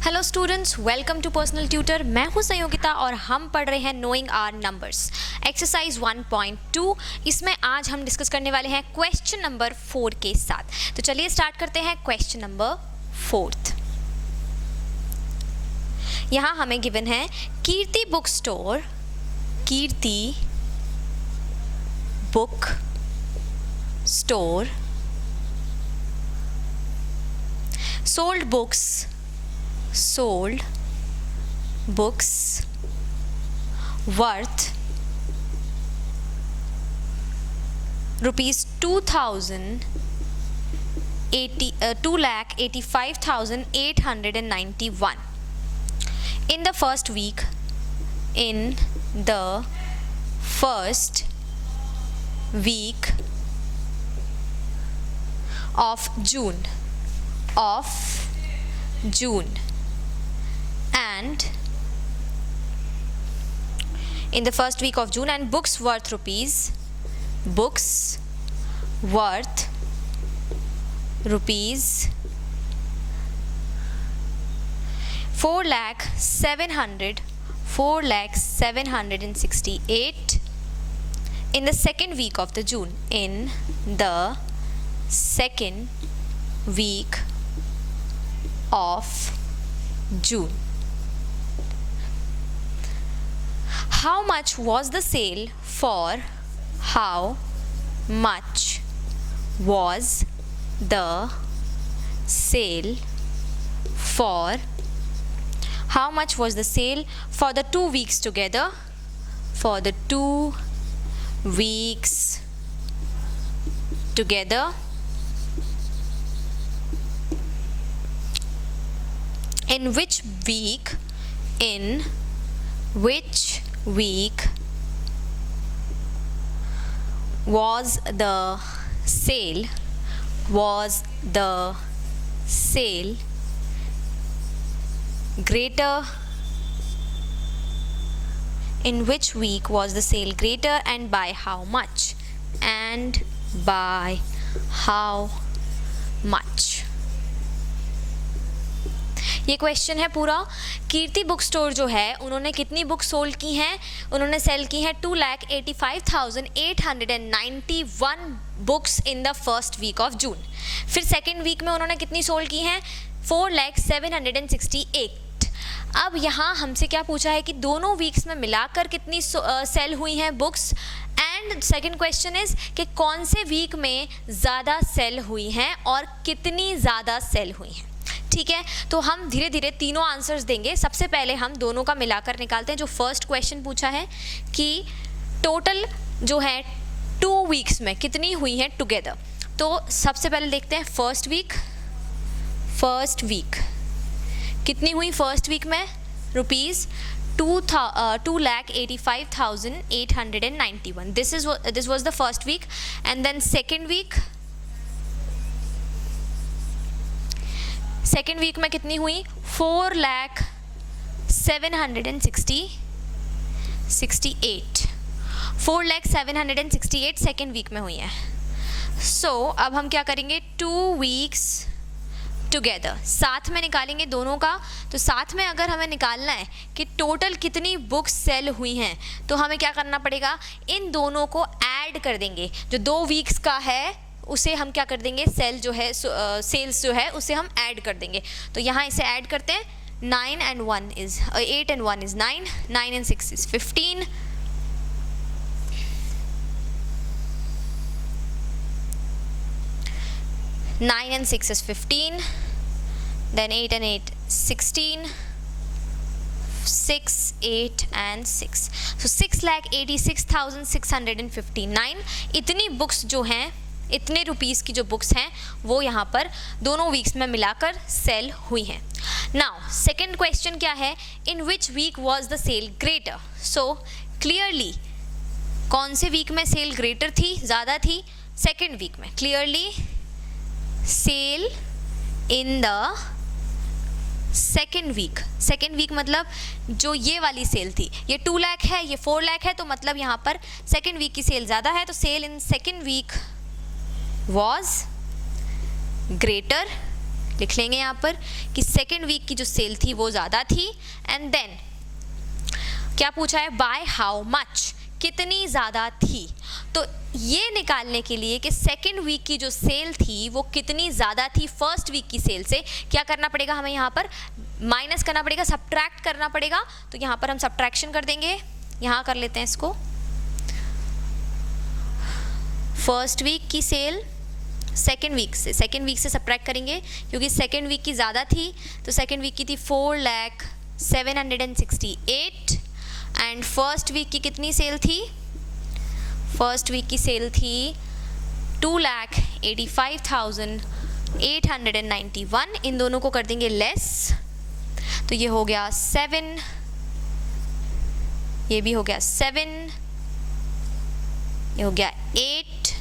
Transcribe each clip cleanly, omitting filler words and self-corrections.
Hello students, welcome to personal tutor. मैं हूं संयोगिता और हम पढ़ रहे हैं नोइंग आवर नंबर्स एक्सरसाइज 1.2। इसमें आज हम डिस्कस करने वाले हैं क्वेश्चन नंबर 4 के साथ। तो चलिए स्टार्ट करते हैं क्वेश्चन नंबर 4। यहाँ हमें गिवन है Kirti book store, Kirti book store sold books worth rupees 2,85,891 in the first week of June and in the first week of June, and books worth 4,768 in the second week of the June, in the second week of June. How much was the sale for? How much was the sale for? How much was the sale for the 2 weeks together? For the 2 weeks together. In which week was the sale greater? In which week was the sale greater, and by how much? And by how much? ये question है पूरा। कीर्ति book store जो है उन्होंने कितनी book sold की हैं? उन्होंने सेल की हैं 2,85,891 books in the first week of June. फिर सेकेंड वीक में उन्होंने कितनी सोल्ड की हैं? 4,768। अब यहाँ हमसे क्या पूछा है कि दोनों वीक्स में मिलाकर कितनी सेल हुई हैं books, and second question is कि कौन से वीक में ज़्यादा सेल हुई हैं और कितनी ज़्यादा सेल हुई हैं। ठीक है, तो हम धीरे धीरे तीनों आंसर्स देंगे। सबसे पहले हम दोनों का मिलाकर निकालते हैं। जो फर्स्ट क्वेश्चन पूछा है कि टोटल जो है 2 वीक्स में कितनी हुई है टुगेदर, तो सबसे पहले देखते हैं फर्स्ट वीक कितनी हुई फर्स्ट वीक में? Rupees 2,85,891। This was the first week. And then second week में कितनी हुई? 4,768 सेकेंड वीक में हुई है। सो अब हम क्या करेंगे? 2 वीक्स टुगेदर साथ में निकालेंगे दोनों का। तो साथ में अगर हमें निकालना है कि टोटल कितनी बुक्स सेल हुई हैं, तो हमें क्या करना पड़ेगा? इन दोनों को ऐड कर देंगे। जो 2 वीक्स का है उसे हम क्या कर देंगे? सेल्स जो है उसे हम ऐड कर देंगे। तो यहाँ इसे ऐड करते हैं। 8 and 1 is 9, 9 and 6 is 15, 9 and 6 is 15, then 8 and 8 16, 6, 8 and 6, so 6,86,659 इतनी बुक्स जो हैं, इतने रुपीस की जो बुक्स हैं वो यहाँ पर दोनों वीक्स में मिलाकर सेल हुई हैं। नाउ सेकेंड क्वेश्चन क्या है? In which week was the sale greater? So clearly कौन से वीक में सेल ग्रेटर थी, ज़्यादा थी? सेकेंड वीक में। Clearly sale in the second week मतलब जो ये वाली सेल थी, ये 2 लाख है, ये 4 लाख है, तो मतलब यहाँ पर सेकेंड वीक की सेल ज़्यादा है। तो sale in second week was greater लिख लेंगे यहाँ पर कि सेकेंड वीक की जो सेल थी वो ज़्यादा थी, एंड देन क्या पूछा है, बाय हाउ मच, कितनी ज़्यादा थी। तो ये निकालने के लिए कि सेकेंड वीक की जो सेल थी वो कितनी ज़्यादा थी फर्स्ट वीक की सेल से, क्या करना पड़ेगा हमें, यहाँ पर माइनस करना पड़ेगा, सब्ट्रैक्ट करना पड़ेगा। तो यहाँ पर हम सब्ट्रैक्शन कर देंगे, यहाँ कर लेते हैं इसको, फर्स्ट वीक की सेल सेकेंड वीक से सब्ट्रैक्ट करेंगे क्योंकि सेकेंड वीक की ज़्यादा थी। तो सेकेंड वीक की थी 4,768 एंड फर्स्ट वीक की कितनी सेल थी, फर्स्ट वीक की सेल थी 2,85,891। इन दोनों को कर देंगे लेस, तो ये हो गया 7, ये भी हो गया 7, ये हो गया 8,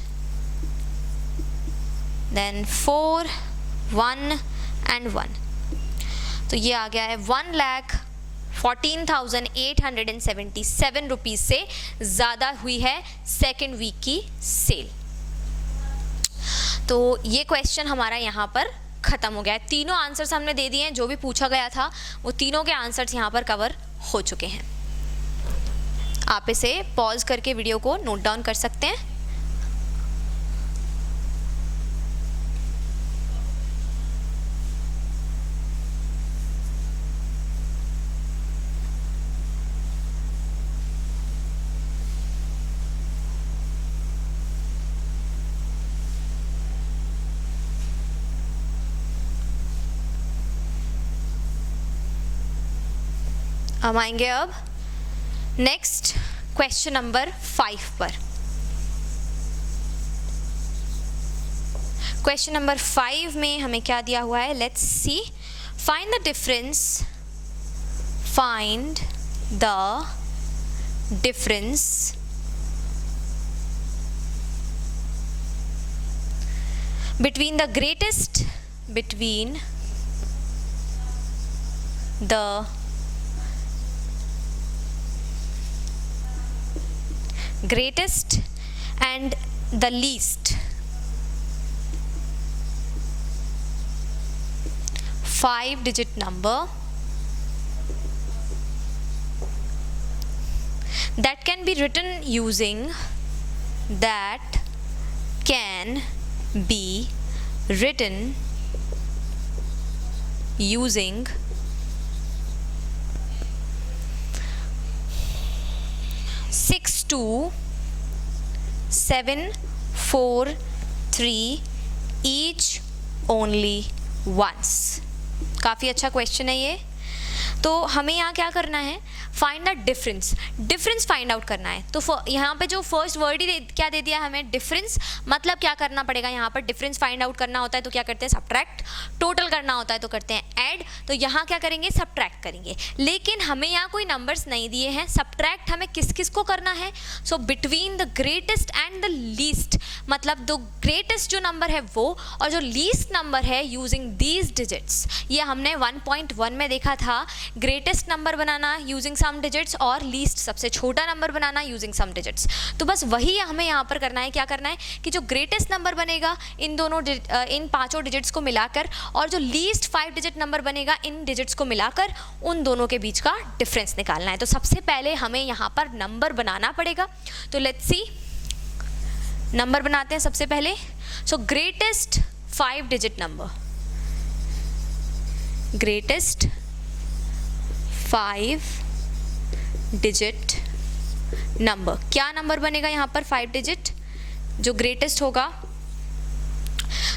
देन 4, 1 एंड 1। तो ये आ गया है 1,14,877 रुपीज़ से ज़्यादा हुई है सेकेंड वीक की सेल। तो ये क्वेश्चन हमारा यहाँ पर ख़त्म हो गया है। तीनों आंसर्स हमने दे दिए हैं, जो भी पूछा गया था वो तीनों के आंसर्स यहाँ पर कवर हो चुके हैं। आप इसे पॉज करके वीडियो को नोट डाउन कर सकते हैं। हम आएंगे अब नेक्स्ट क्वेश्चन नंबर 5 पर। क्वेश्चन नंबर 5 में हमें क्या दिया हुआ है, let's see, find the difference between the greatest and the least 5-digit number that can be written using 62743 each only once। काफ़ी अच्छा क्वेश्चन है ये। तो हमें यहाँ क्या करना है, find the difference find out करना है। तो यहाँ पे जो फर्स्ट वर्ड ही क्या दे दिया हमें, डिफरेंस। मतलब क्या करना पड़ेगा, यहाँ पर डिफरेंस फाइंड आउट करना होता है तो क्या करते हैं, सब्ट्रैक्ट। टोटल करना होता है तो करते हैं ऐड। तो यहाँ क्या करेंगे, सब्ट्रैक्ट करेंगे। लेकिन हमें यहाँ कोई नंबर्स नहीं दिए हैं, सब्ट्रैक्ट हमें किस किस को करना है, so between the greatest and the least. मतलब द ग्रेटेस्ट जो नंबर है वो और जो लीस्ट नंबर है यूजिंग दीज डिजिट्स। ये हमने 1.1 में देखा था, ग्रेटेस्ट नंबर बनाना यूजिंग सम डिजिट्स और लीस्ट सबसे छोटा नंबर बनाना यूजिंग सम डिजिट्स। तो बस वही हमें यहाँ पर करना है। क्या करना है कि जो ग्रेटेस्ट नंबर बनेगा इन पांचों डिजिट्स को मिलाकर, और जो लीस्ट 5 डिजिट नंबर बनेगा इन डिजिट्स को मिलाकर, उन दोनों के बीच का डिफरेंस निकालना है। तो सबसे पहले हमें यहाँ पर नंबर बनाना पड़ेगा। तो लेट्स सी, नंबर बनाते हैं सबसे पहले। सो greatest 5 digit number, greatest 5 digit number, क्या नंबर बनेगा यहाँ पर 5 डिजिट जो ग्रेटेस्ट होगा।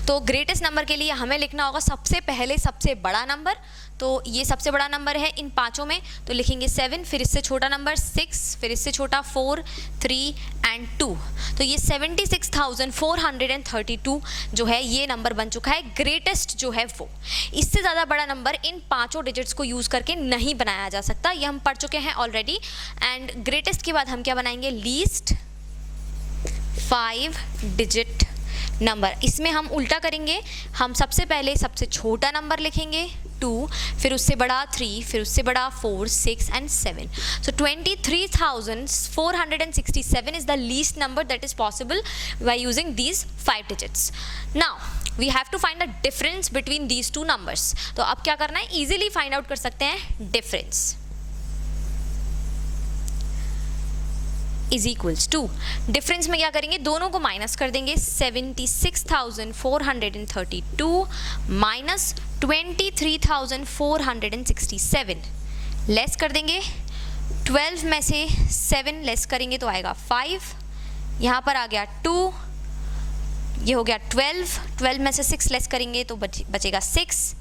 तो ग्रेटेस्ट नंबर के लिए हमें लिखना होगा सबसे पहले सबसे बड़ा नंबर। तो ये सबसे बड़ा नंबर है इन पांचों में, तो लिखेंगे 7, फिर इससे छोटा नंबर 6, फिर इससे छोटा 4, 3 एंड 2। तो ये 76,432 जो है ये नंबर बन चुका है ग्रेटेस्ट जो है वो। इससे ज़्यादा बड़ा नंबर इन पांचों डिजिट्स को यूज़ करके नहीं बनाया जा सकता, ये हम पढ़ चुके हैं ऑलरेडी। एंड ग्रेटेस्ट के बाद हम क्या बनाएंगे, लीस्ट 5 डिजिट नंबर। इसमें हम उल्टा करेंगे, हम सबसे पहले सबसे छोटा नंबर लिखेंगे 2, फिर उससे बड़ा 3, फिर उससे बड़ा 4, 6 and 7। So 23,467 is the least number that is possible by using these 5 digits. Now we have to find the difference between these two numbers. तो अब क्या करना है, इजीली फाइंड आउट कर सकते हैं difference is equals to, difference में क्या करेंगे, दोनों को माइनस कर देंगे, 76,432 माइनस 23,467 लेस कर देंगे, 12 में से 7 लेस करेंगे तो आएगा 5, यहाँ पर आ गया 2, ये हो गया 12 में से 6 लेस करेंगे तो बचेगा 6,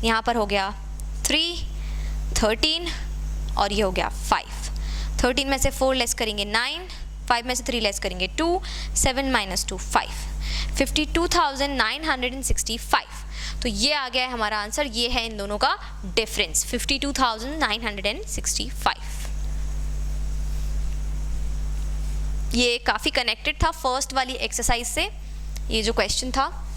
यहाँ पर हो गया 3, 13 और ये हो गया 5, 13 में से 4 लेस करेंगे 9, 5 में से 3 लेस करेंगे 2, 7 माइनस 2 5, 52,965। तो ये आ गया है हमारा आंसर, ये है इन दोनों का डिफरेंस 52,965। ये काफ़ी कनेक्टेड था फर्स्ट वाली एक्सरसाइज से, ये जो क्वेश्चन था।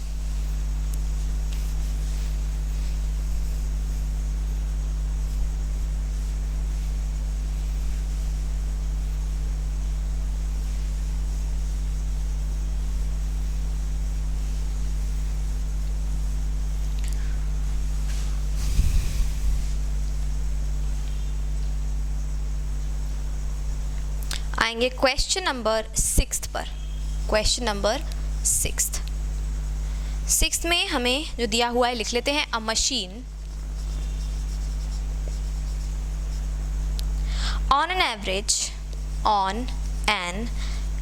आएंगे क्वेश्चन नंबर 6 पर। क्वेश्चन नंबर 6 में हमें जो दिया हुआ है लिख लेते हैं, अ machine on an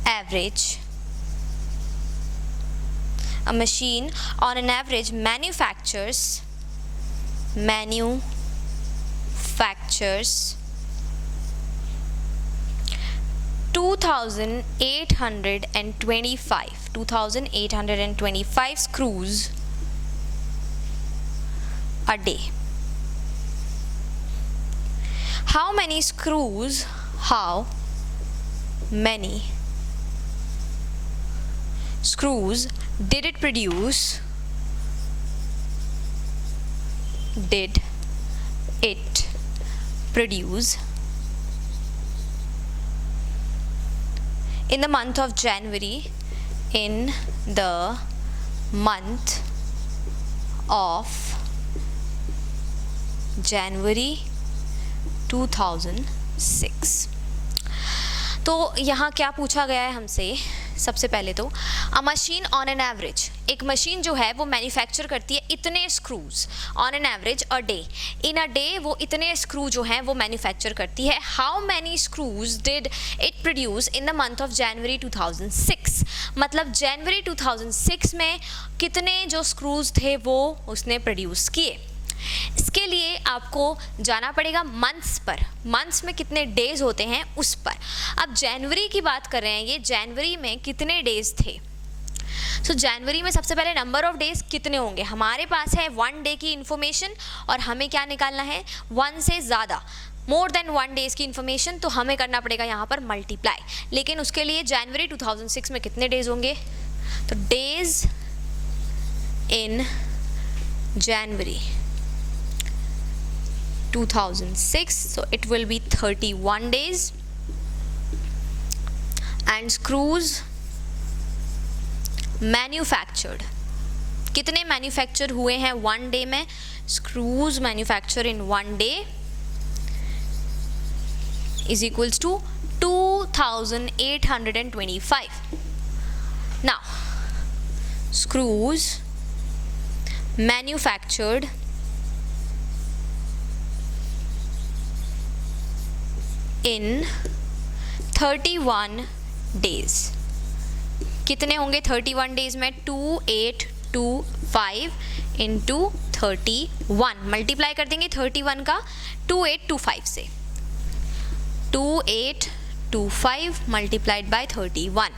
average a machine on an average manufactures 2,825 screws a day. How many screws did it produce in the month of January 2006। तो यहाँ क्या पूछा गया है हमसे, सबसे पहले तो a machine on an average, एक मशीन जो है वो मैन्युफैक्चर करती है इतने screws, on an average a day, in a day वो इतने स्क्रू जो हैं वो मैन्युफैक्चर करती है। How many screws did it produce in the month of January 2006, मतलब जनवरी 2006 में कितने जो स्क्रूज थे वो उसने प्रोड्यूस किए। इसके लिए आपको जाना पड़ेगा मंथ्स पर, मंथ्स में कितने डेज होते हैं उस पर। अब जनवरी की बात कर रहे हैं, ये जनवरी में कितने डेज थे। सो जनवरी में सबसे पहले नंबर ऑफ डेज कितने होंगे, हमारे पास है 1 डे की इंफॉर्मेशन और हमें क्या निकालना है 1 से ज़्यादा, मोर देन 1 डेज की इंफॉर्मेशन, तो हमें करना पड़ेगा यहाँ पर मल्टीप्लाई। लेकिन उसके लिए जनवरी 2006 में कितने डेज होंगे, तो days in January 2006, so it will be 31 days, and screws manufactured, कितने मैन्युफैक्चर हुए हैं 1 डे में, screws manufacture in 1 day is equals to 2,825. Now screws manufactured in 31 days, कितने होंगे 31 डेज में, 2825 इंटू 31, मल्टीप्लाई कर देंगे 31 का 2825 से, 2825 मल्टीप्लाइड बाय 31,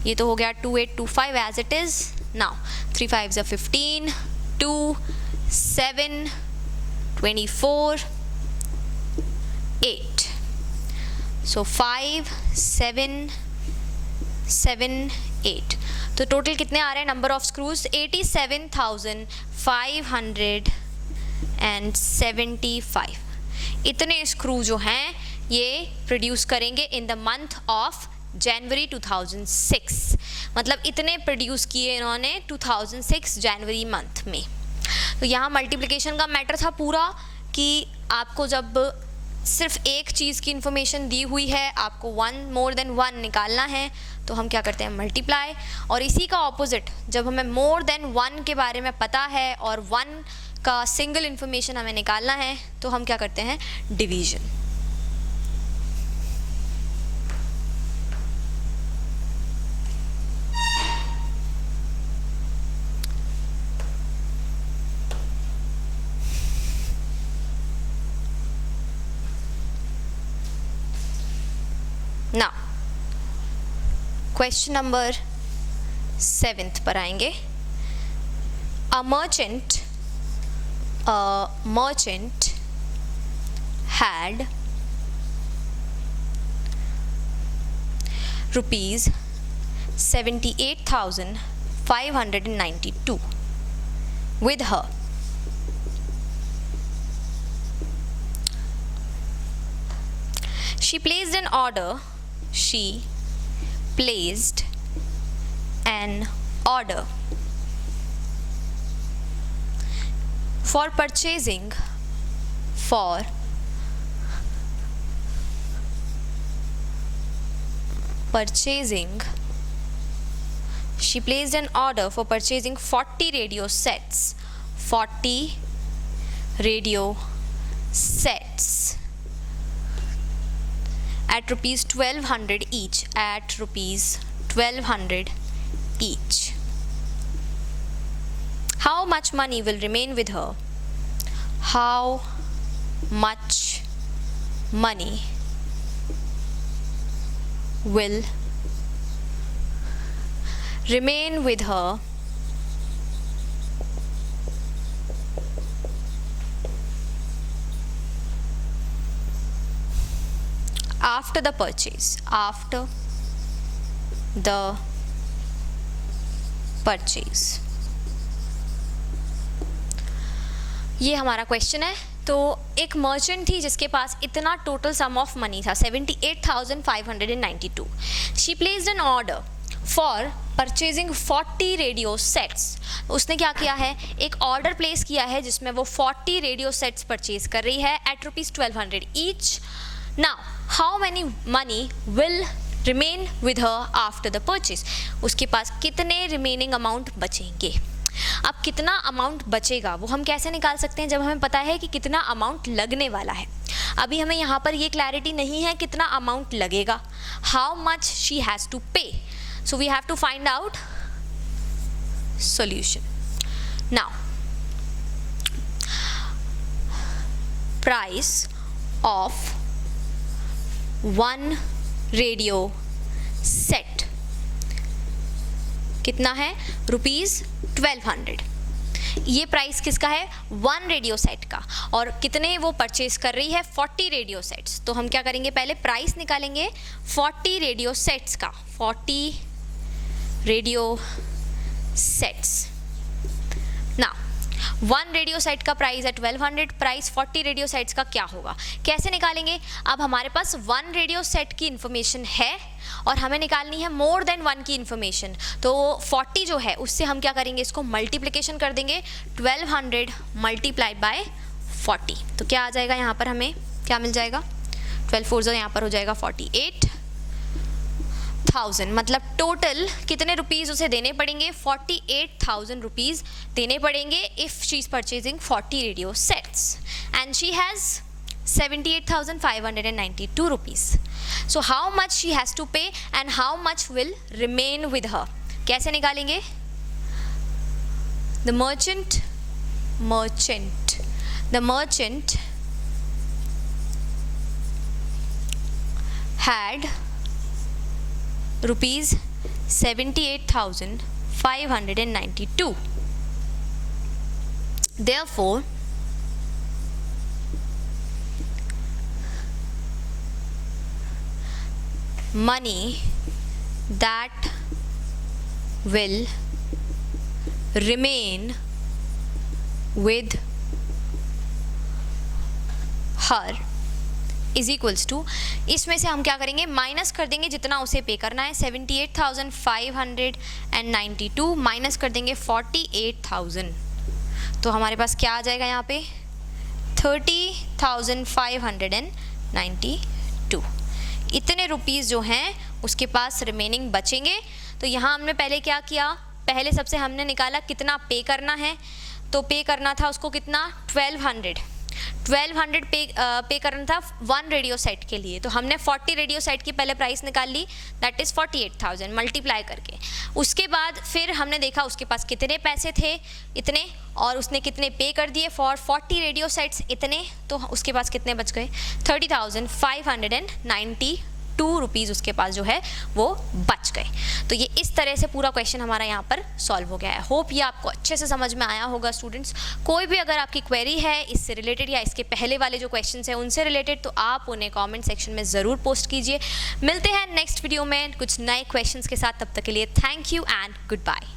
ये तो हो गया 2825 as it is. Now 3 5s are 15, 2 7 24 8, so 5 7 7 8, तो टोटल कितने आ रहे हैं नंबर ऑफ स्क्रूज 87,575। इतने स्क्रू जो हैं ये प्रोड्यूस करेंगे इन द मंथ ऑफ जनवरी 2006, मतलब इतने प्रोड्यूस किए इन्होंने 2006 जनवरी मंथ में। तो यहाँ मल्टीप्लिकेशन का मैटर था पूरा कि आपको जब सिर्फ एक चीज़ की इंफॉर्मेशन दी हुई है, आपको 1 मोर देन 1 निकालना है, तो हम क्या करते हैं, मल्टीप्लाई। और इसी का ऑपोजिट, जब हमें मोर देन 1 के बारे में पता है और 1 का सिंगल इंफॉर्मेशन हमें निकालना है, तो हम क्या करते हैं, डिवीजन। Now, क्वेश्चन नंबर 7 पर आएंगे। A merchant had rupees 78,592 with her. She placed an order for purchasing she placed an order for purchasing 40 radio sets at rupees 1200 each. How much money will remain with her? How much money will remain with her after the purchase? ये हमारा question है। तो एक merchant थी जिसके पास इतना total sum of money था 78,592। She placed an order for purchasing 40 radio sets. उसने क्या किया है, एक ऑर्डर प्लेस किया है जिसमें वो 40 रेडियो सेट्स परचेज कर रही है at rupees 1200 each. Now how many money will remain with her after the purchase? उसके पास कितने रिमेनिंग अमाउंट बचेंगे। अब कितना अमाउंट बचेगा वो हम कैसे निकाल सकते हैं, जब हमें पता है कि कितना अमाउंट लगने वाला है। अभी हमें यहाँ पर ये क्लैरिटी नहीं है कितना अमाउंट लगेगा, how much she has to pay. So we have to find out solution. Now, price of one radio set कितना है, ₹1200। ये प्राइस किसका है, 1 रेडियो सेट का, और कितने वो परचेज कर रही है, 40 रेडियो सेट्स। तो हम क्या करेंगे, पहले प्राइस निकालेंगे 40 रेडियो सेट्स का, 40 रेडियो सेट्स। ना 1 रेडियो सेट का प्राइस है 1200, प्राइस 40 रेडियो सेट्स का क्या होगा, कैसे निकालेंगे। अब हमारे पास 1 रेडियो सेट की इंफॉर्मेशन है और हमें निकालनी है मोर देन 1 की इंफॉर्मेशन। तो 40 जो है उससे हम क्या करेंगे, इसको मल्टीप्लिकेशन कर देंगे, 1200 मल्टीप्लाइड बाय 40। तो क्या आ जाएगा, यहाँ पर हमें क्या मिल जाएगा, 12 4 यहाँ पर हो जाएगा 48,000। मतलब टोटल कितने रुपीज़ उसे देने पड़ेंगे, 48,000 रुपीज़ देने पड़ेंगे if she is purchasing 40 radio sets and she has 78,592 rupees. So how much she has to pay and how much will remain with her? कैसे निकालेंगे, the merchant had rupees 78,592. Therefore, money that will remain with her is equals to, इसमें से हम क्या करेंगे, minus कर देंगे जितना उसे पे करना है, 78,592 माइनस कर देंगे 48,000, तो हमारे पास क्या आ जाएगा यहाँ पे 30,592। इतने रुपीज़ जो हैं उसके पास रिमेनिंग बचेंगे। तो यहाँ हमने पहले क्या किया, पहले सबसे हमने निकाला कितना पे करना है, तो पे करना था उसको कितना 1200 पे करना था 1 रेडियो सेट के लिए, तो हमने 40 रेडियो सेट की पहले प्राइस निकाल ली, दैट इज़ 48,000 मल्टीप्लाई करके। उसके बाद फिर हमने देखा उसके पास कितने पैसे थे, इतने, और उसने कितने पे कर दिए फॉर 40 रेडियो सेट्स, इतने, तो उसके पास कितने बच गए 30,592 रुपीज़ उसके पास जो है वो बच गए। तो ये इस तरह से पूरा क्वेश्चन हमारा यहाँ पर सॉल्व हो गया है। होप ये आपको अच्छे से समझ में आया होगा स्टूडेंट्स। कोई भी अगर आपकी क्वेरी है इससे रिलेटेड या इसके पहले वाले जो क्वेश्चंस हैं उनसे रिलेटेड, तो आप उन्हें कमेंट सेक्शन में ज़रूर पोस्ट कीजिए। मिलते हैं नेक्स्ट वीडियो में कुछ नए क्वेश्चंस के साथ, तब तक के लिए thank you and good bye.